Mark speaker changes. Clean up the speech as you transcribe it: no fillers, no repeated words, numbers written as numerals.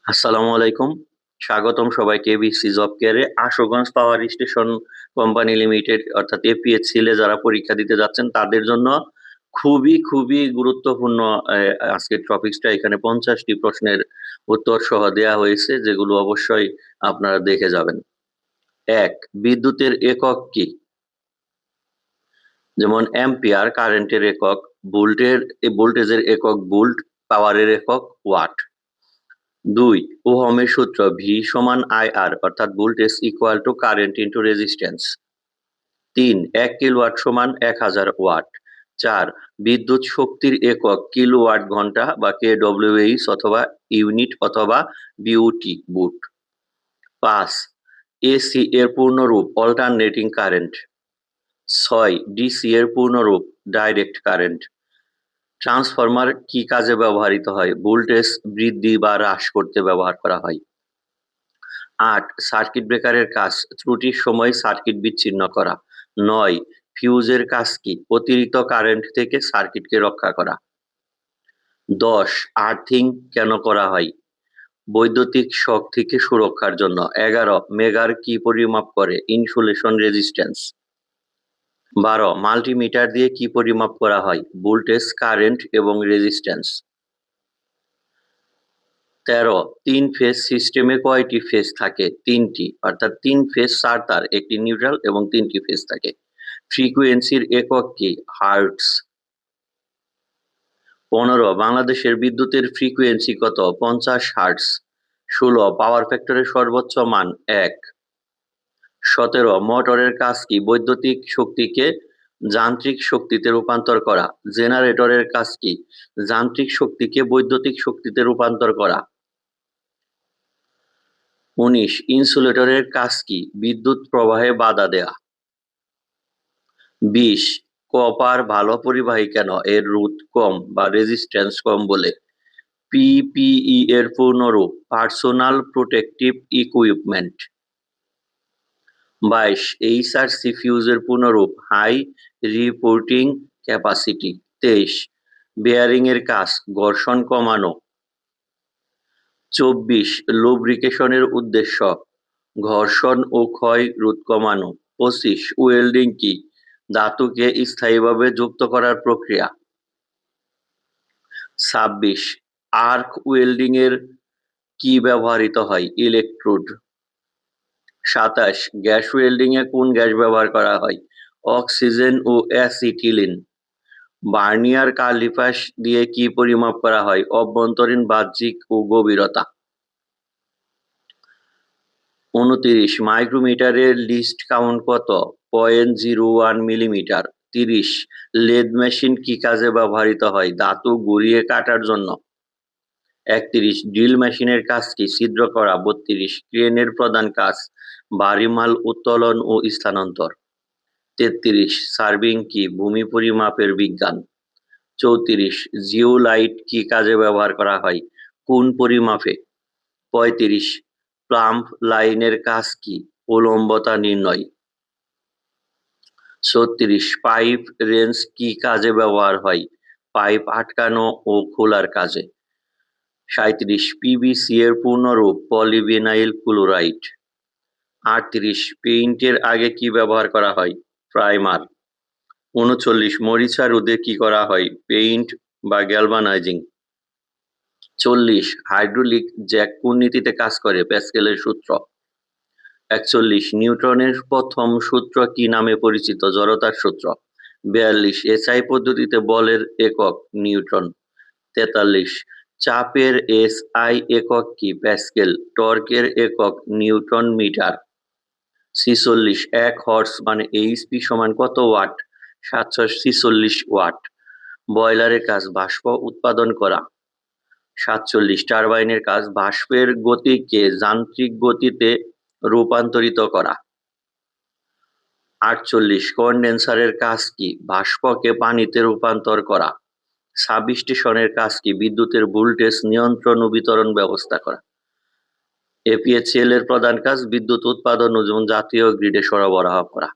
Speaker 1: আসসালামু আলাইকুম। স্বাগতম সবাইকে বিসি জব কেয়ারে। Ashuganj power station company limited অর্থাৎ এপিএইচসিএল এ যারা পরীক্ষা দিতে যাচ্ছেন তাদের জন্য খুবই গুরুত্বপূর্ণ আজকের টপিকসটা। এখানে 50টি প্রশ্নের উত্তর সহ দেয়া হয়েছে, যেগুলো অবশ্যই আপনারা দেখে যাবেন। ১, বিদ্যুতের একক কি? যেমন অ্যাম্পিয়ার কারেন্টের একক, ভোল্টেজের একক ভোল্ট, পাওয়ারের একক ওয়াট। ২, ওহমের সূত্র ভি সমান আইআর অর্থাৎ voltage equal to current into resistance. ৩, ১ kilowatt সমান ১০০০ ওয়াট। ৪, বিদ্যুৎ শক্তির একক কিলোওয়াট ঘন্টা বা কেডব্লিউএইচ অথবা ইউনিট অথবা বিউটি বুট। ৫, এসি এর পূর্ণরূপ অল্টারনেটিং কারেন্ট। ৬, ডিসি এর পূর্ণরূপ ডাইরেক্ট কারেন্ট। ট্রান্সফরমার কি কাজে ব্যবহৃত হয়? ভোল্টেজ বৃদ্ধি বা হ্রাস করতে ব্যবহার করা হয়। ৮, সার্কিট ব্রেকারের কাজ ত্রুটির সময় সার্কিট বিচ্ছিন্ন করা। ৯, ফিউজের কাজ কি? অতিরিক্ত কারেন্ট থেকে সার্কিটকে রক্ষা করা। ১০, আর্থিং কেন করা হয়? বৈদ্যুতিক শক থেকে সুরক্ষার জন্য। ১১, মেগার কি পরিমাপ করে? Insulation resistance. ১২, মাল্টিমিটার দিয়ে কি পরিমাপ করা হয়? ভোল্টেজ, কারেন্ট এবং রেজিস্ট্যান্স। ১৩, ৩ ফেজ সিস্টেমে কয়টি ফেজ থাকে? ৩টি, অর্থাৎ ৩ ফেজ ৪ তার, একটি নিউট্রাল এবং ৩টি ফেজ থাকে। ফ্রিকোয়েন্সির একক কি? হার্টজ। ১৫, বাংলাদেশের বিদ্যুতের ফ্রিকোয়েন্সি কত? ৫০ হার্টজ। ১৬, পাওয়ার ফ্যাক্টরের সর্বোচ্চ মান ১। ১৭, মোটরের কাজ কি? বৈদ্যুতিক শক্তিকে যান্ত্রিক শক্তিতে রূপান্তর করা। জেনারেটরের কাজ কি? যান্ত্রিক শক্তিকে বৈদ্যুতিক শক্তিতে রূপান্তর করা। ১৯, ইনসুলেটরের কাজ কি? বিদ্যুৎ প্রবাহে বাধা দেয়া। ২০, কপার ভালো পরিবাহী কেন? এর রোধ কম বা রেজিস্ট্যান্স কম বলে। পিপিই এর পূর্ণরূপ পার্সোনাল প্রোটেকটিভ ইকুইপমেন্ট। ২২, এইচআরসি ফিউজের পূর্ণরূপ হাই রিপোর্টিং ক্যাপাসিটি। ২৩, বেয়ারিং এর কাজ ঘর্ষণ কমানো। ২৪, লুব্রিকেশনের উদ্দেশ্য ঘর্ষণ ও ক্ষয় রোধ কমানো। ২৫, ওয়েল্ডিং কি? ধাতুকে স্থায়ীভাবে যুক্ত করার প্রক্রিয়া। ২৬, আর্ক ওয়েল্ডিং এর কি ব্যবহৃত হয়? ইলেকট্রোড। ২৭, গ্যাস ওয়েল্ডিং এ কোন গ্যাস ব্যবহার করা হয়? অক্সিজেন ও অ্যাসিটিলিন। ভার্নিয়ার ক্যালিপার দিয়ে কি পরিমাপ করা হয়? অভ্যন্তরীণ, বাহ্যিক ও গভীরতা। ২৯, মাইক্রোমিটারের লিস্ট কাউন্ট কত? ০.০১ মিলিমিটার। ৩০, লেদ মেশিন কি কাজে ব্যবহৃত হয়? ধাতু ঘুরিয়ে কাটার জন্য। ৩১, ড্রিল মেশিনের কাজ কি? ছিদ্র করা। ৩২, ক্রেনের প্রধান কাজ ভারী মাল উত্তোলন ও স্থানান্তর। ৩৩, সার্ভিং কি? ভূমি পরিমাপের বিজ্ঞান। ৩৪, জিওলাইট কি কাজে ব্যবহার করা হয়? কোণ পরিমাপে। ৩৫, প্লাম্ব লাইনের কাজ কি? উলম্বতা নির্ণয়। ৩৬, পাইপ রেঞ্জ কি কাজে ব্যবহার হয়? পাইপ আটকানো ও খোলার কাজে। ৩৭, পিভিসি এর পূর্ণরূপ পলিভিনাইল ক্লোরাইড। ৩৮, পেইন্টের আগে কি ব্যবহার করা হয়? প্রাইমার। ৩৯, মরিচা রোধে কি করা হয়? পেইন্ট বা গ্যালভানাইজিং। ৪০, হাইড্রোলিক জ্যাক কোন নীতিতে কাজ করে? প্যাসকেলের সূত্র। ৪১, নিউটনের প্রথম সূত্র কি নামে পরিচিত? জড়তার সূত্র। ৪২, এসআই পদ্ধতিতে বলের একক নিউটন। ৪৩, চাপের এসআই একক কি? প্যাসকেল। টর্কের একক নিউটন মিটার। ৪৬, ১ হর্স মানে এইচপি সমান কত ওয়াট? ৭৪৬ ওয়াট। বয়লারের কাজ বাষ্প উৎপাদন করা। ৪৭, টারবাইনের কাজ বাষ্পের গতিকে যান্ত্রিক গতিতে রূপান্তরিত করা। ৪৮, কনডেন্সারের কাজ কি? বাষ্পকে পানিতে রূপান্তর করা। সাবস্টেশনের কাজ কি? বিদ্যুতের ভোল্টেজ নিয়ন্ত্রণ ও বিতরণ ব্যবস্থা করা। এপিএইচসিএল এর প্রধান কাজ বিদ্যুৎ উৎপাদন ও জাতীয় গ্রিডে সরবরাহ করা।